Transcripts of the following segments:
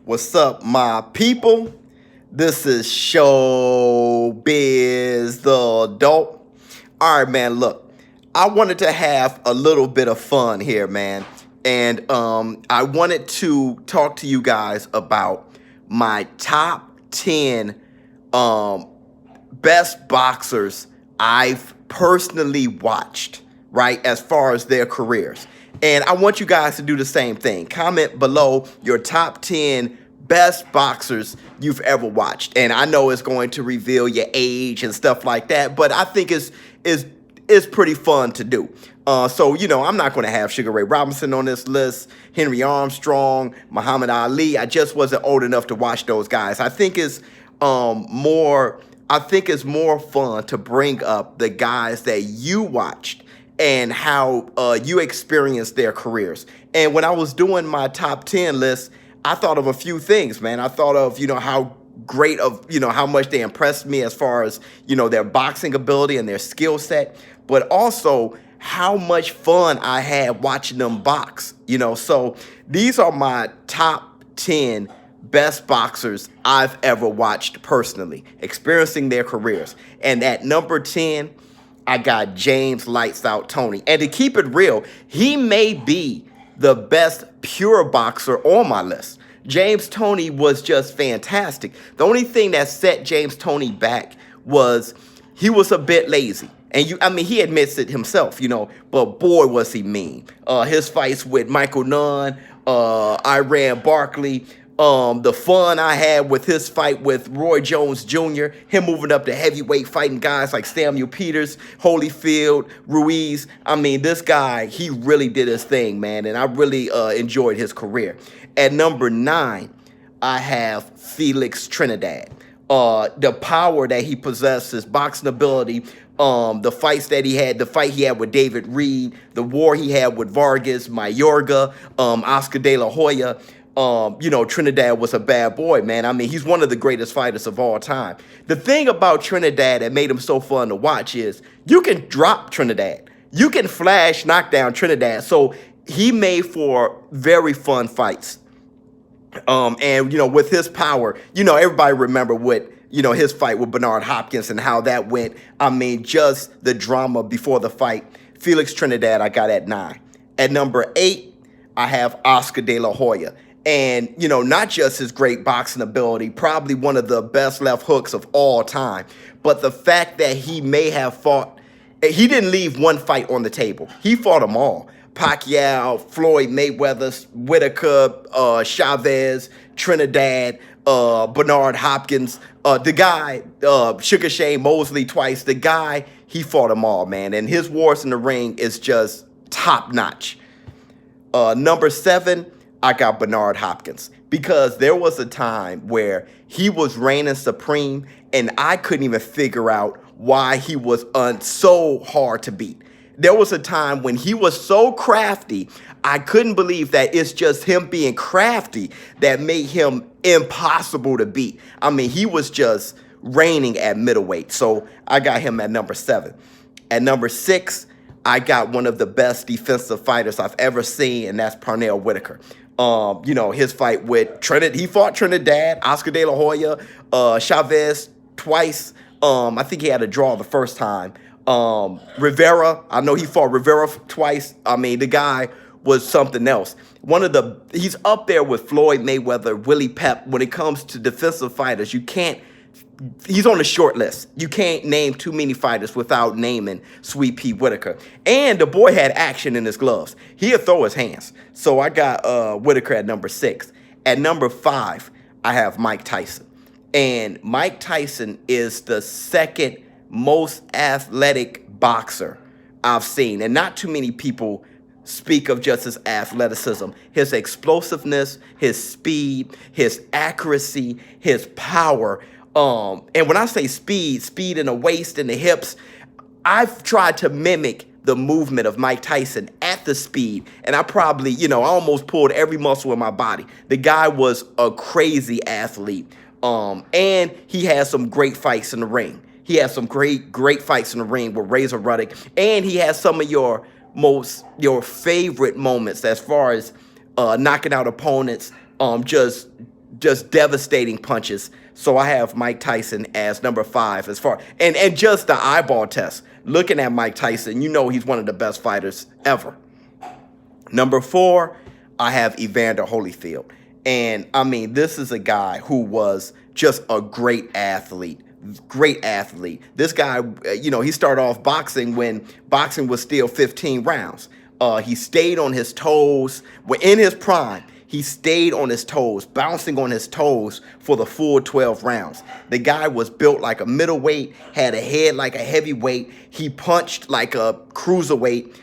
What's up, my people? This is ShowBizz, the adult. All right, man, look, I wanted to have a little bit of fun here, man. And I wanted to talk to you guys about my top 10 um, best boxers I've personally watched, right, as far as their careers. And I want you guys to do the same thing. Comment below your top 10 best boxers you've ever watched. And I know it's going to reveal your age and stuff like that, but I think it's pretty fun to do. So, I'm not going to have Sugar Ray Robinson on this list, Henry Armstrong, Muhammad Ali. I just wasn't old enough to watch those guys. I think it's more fun to bring up the guys that you watched and how you experienced their careers. And when I was doing my top 10 list, I thought of a few things, man. I thought of, how great of, how much they impressed me as far as, their boxing ability and their skill set, but also how much fun I had watching them box, So these are my top 10 best boxers I've ever watched personally, experiencing their careers. And at number 10, I got James Lights Out Tony. And to keep it real, he may be the best pure boxer on my list. James Toney was just fantastic. The only thing that set James Toney back was he was a bit lazy. And he admits it himself, but boy, was he mean. His fights with Michael Nunn, Iran Barkley, the fun I had with his fight with Roy Jones Jr., him moving up to heavyweight, fighting guys like Samuel Peters, Holyfield, Ruiz. This guy, he really did his thing, man, and I really enjoyed his career. At number 9, I have Felix Trinidad. The power that he possesses, boxing ability, the fights that he had, the fight he had with David Reed, the war he had with Vargas, Mayorga, Oscar De La Hoya. Trinidad was a bad boy, man. He's one of the greatest fighters of all time. The thing about Trinidad that made him so fun to watch is you can drop Trinidad. You can flash knockdown Trinidad. So he made for very fun fights. With his power, everybody remember what, his fight with Bernard Hopkins and how that went. Just the drama before the fight. Felix Trinidad, I got at 9. At number 8, I have Oscar De La Hoya. And, not just his great boxing ability, probably one of the best left hooks of all time, but the fact that he may have fought, he didn't leave one fight on the table. He fought them all. Pacquiao, Floyd Mayweather, Whitaker, Chavez, Trinidad, Bernard Hopkins, the guy, Sugar Shane Mosley twice. The guy, he fought them all, man. And his wars in the ring is just top notch. Number 7, I got Bernard Hopkins, because there was a time where he was reigning supreme and I couldn't even figure out why he was so hard to beat. There was a time when he was so crafty, I couldn't believe that it's just him being crafty that made him impossible to beat. He was just reigning at middleweight. So I got him at number 7. At number 6, I got one of the best defensive fighters I've ever seen, and that's Parnell Whitaker. His fight with Trinidad, he fought Trinidad, Oscar De La Hoya, Chavez twice. I think he had a draw the first time. Rivera, I know he fought Rivera twice. The guy was something else. He's up there with Floyd Mayweather, Willie Pep. When it comes to defensive fighters, he's on the short list. You can't name too many fighters without naming Sweet Pea Whitaker. And the boy had action in his gloves. He'll throw his hands. So I got Whitaker at number 6. At number 5, I have Mike Tyson. And Mike Tyson is the second most athletic boxer I've seen. And not too many people speak of just his athleticism, his explosiveness, his speed, his accuracy, his power. And when I say speed in the waist and the hips, I've tried to mimic the movement of Mike Tyson at the speed. And I probably, I almost pulled every muscle in my body. The guy was a crazy athlete. And he has some great fights in the ring. He has some great fights in the ring with Razor Ruddock. And he has some of your favorite moments as far as knocking out opponents, just just devastating punches. So I have Mike Tyson as number 5 as far, and just the eyeball test. Looking at Mike Tyson, you know he's one of the best fighters ever. Number 4, I have Evander Holyfield. And I mean, this is a guy who was just a great athlete. Great athlete. This guy, he started off boxing when boxing was still 15 rounds. He stayed on his toes. In his prime, he stayed on his toes, bouncing on his toes for the full 12 rounds. The guy was built like a middleweight, had a head like a heavyweight. He punched like a cruiserweight.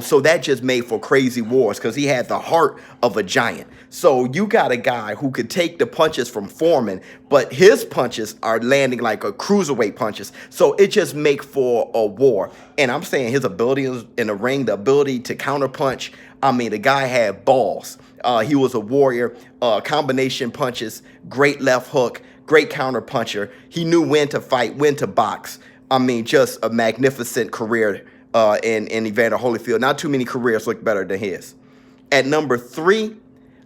So that just made for crazy wars because he had the heart of a giant. So you got a guy who could take the punches from Foreman, but his punches are landing like a cruiserweight punches. So it just make for a war. And I'm saying his ability in the ring, the ability to counterpunch. I mean, the guy had balls. He was a warrior, combination punches, great left hook, great counterpuncher. He knew when to fight, when to box. I mean, just a magnificent career in Evander Holyfield. Not too many careers look better than his. At number 3,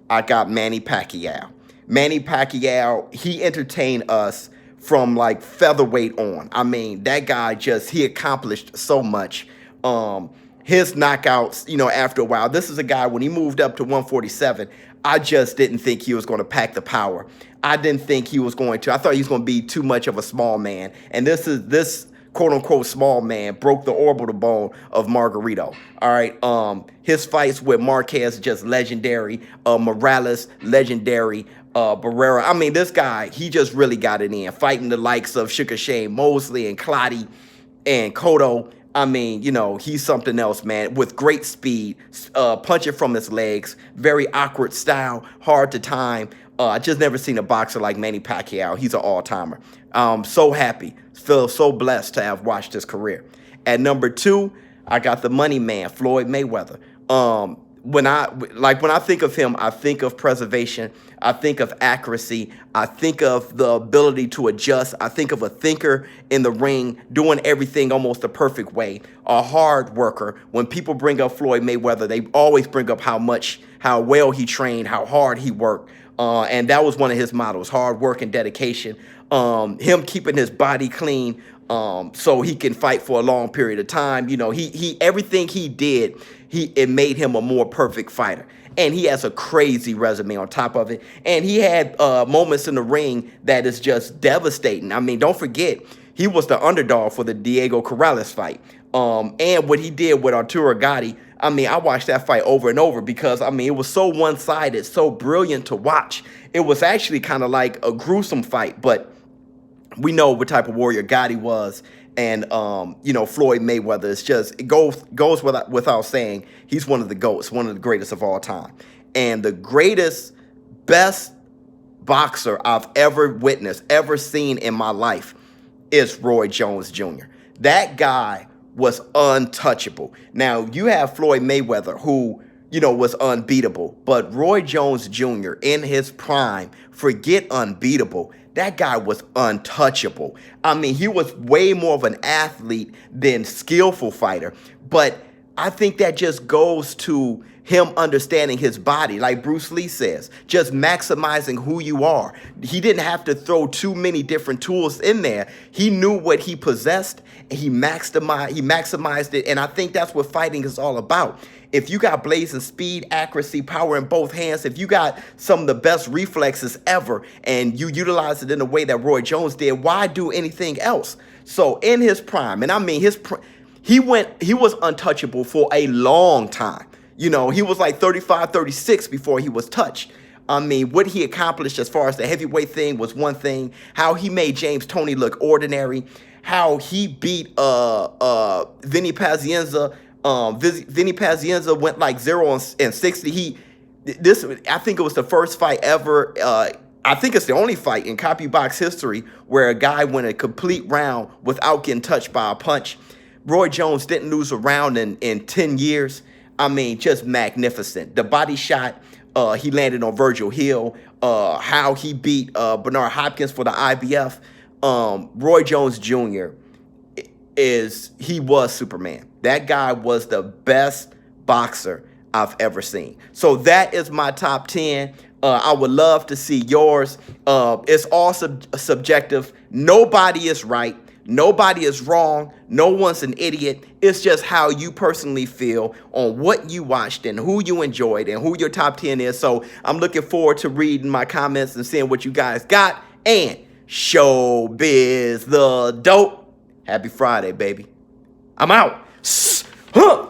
I got Manny Pacquiao. Manny Pacquiao, he entertained us from like featherweight on. I mean, that guy he accomplished so much. His knockouts, after a while. This is a guy, when he moved up to 147, I just didn't think he was going to pack the power. I didn't think he was going to. I thought he was going to be too much of a small man. And this quote-unquote small man broke the orbital bone of Margarito. All right. His fights with Marquez, just legendary. Morales, legendary. Barrera. I mean, this guy, he just really got it in. Fighting the likes of Sugar Shane Mosley and Clottey and Cotto. I mean, he's something else, man, with great speed, punching from his legs, very awkward style, hard to time. I just never seen a boxer like Manny Pacquiao. He's an all-timer. So happy, feel so blessed to have watched his career. At number 2, I got the money man, Floyd Mayweather. When I think of him, I think of preservation. I think of accuracy. I think of the ability to adjust. I think of a thinker in the ring, doing everything almost the perfect way. A hard worker. When people bring up Floyd Mayweather, they always bring up how well he trained, how hard he worked. And that was one of his mottos: hard work and dedication. Him keeping his body clean, so he can fight for a long period of time. He everything he did, it made him a more perfect fighter. And he has a crazy resume on top of it. And he had moments in the ring that is just devastating. I mean, don't forget, he was the underdog for the Diego Corrales fight. And what he did with Arturo Gatti, I mean, I watched that fight over and over because, I mean, it was so one-sided, so brilliant to watch. It was actually kind of like a gruesome fight, but we know what type of warrior Gotti was. And, Floyd Mayweather is it goes without saying, he's one of the GOATs, one of the greatest of all time. And the greatest, best boxer I've ever witnessed, ever seen in my life is Roy Jones Jr. That guy was untouchable. Now, you have Floyd Mayweather, who, was unbeatable. But Roy Jones Jr. in his prime, forget unbeatable, that guy was untouchable. I mean, he was way more of an athlete than skillful fighter. But I think that just goes to him understanding his body, like Bruce Lee says, just maximizing who you are. He didn't have to throw too many different tools in there. He knew what he possessed, and he maximized it. And I think that's what fighting is all about. If you got blazing speed, accuracy, power in both hands, if you got some of the best reflexes ever, and you utilize it in the way that Roy Jones did, why do anything else? So in his prime, and I mean he was untouchable for a long time. He was like 35, 36 before he was touched. I mean, what he accomplished as far as the heavyweight thing was one thing. How he made James Toney look ordinary. How he beat Vinny Pazienza. Vinny Pazienza went like 0-60. I think it was the first fight ever. I think it's the only fight in copy box history where a guy went a complete round without getting touched by a punch. Roy Jones didn't lose a round in 10 years. I mean, just magnificent. The body shot he landed on Virgil Hill, how he beat Bernard Hopkins for the IBF. Roy Jones Jr. He was Superman. That guy was the best boxer I've ever seen. So that is my top 10. I would love to see yours. It's all subjective. Nobody is right. Nobody is wrong. No one's an idiot. It's just how you personally feel on what you watched and who you enjoyed and who your top 10 is. So I'm looking forward to reading my comments and seeing what you guys got. And ShowBizz the dope. Happy Friday, baby. I'm out. Huh.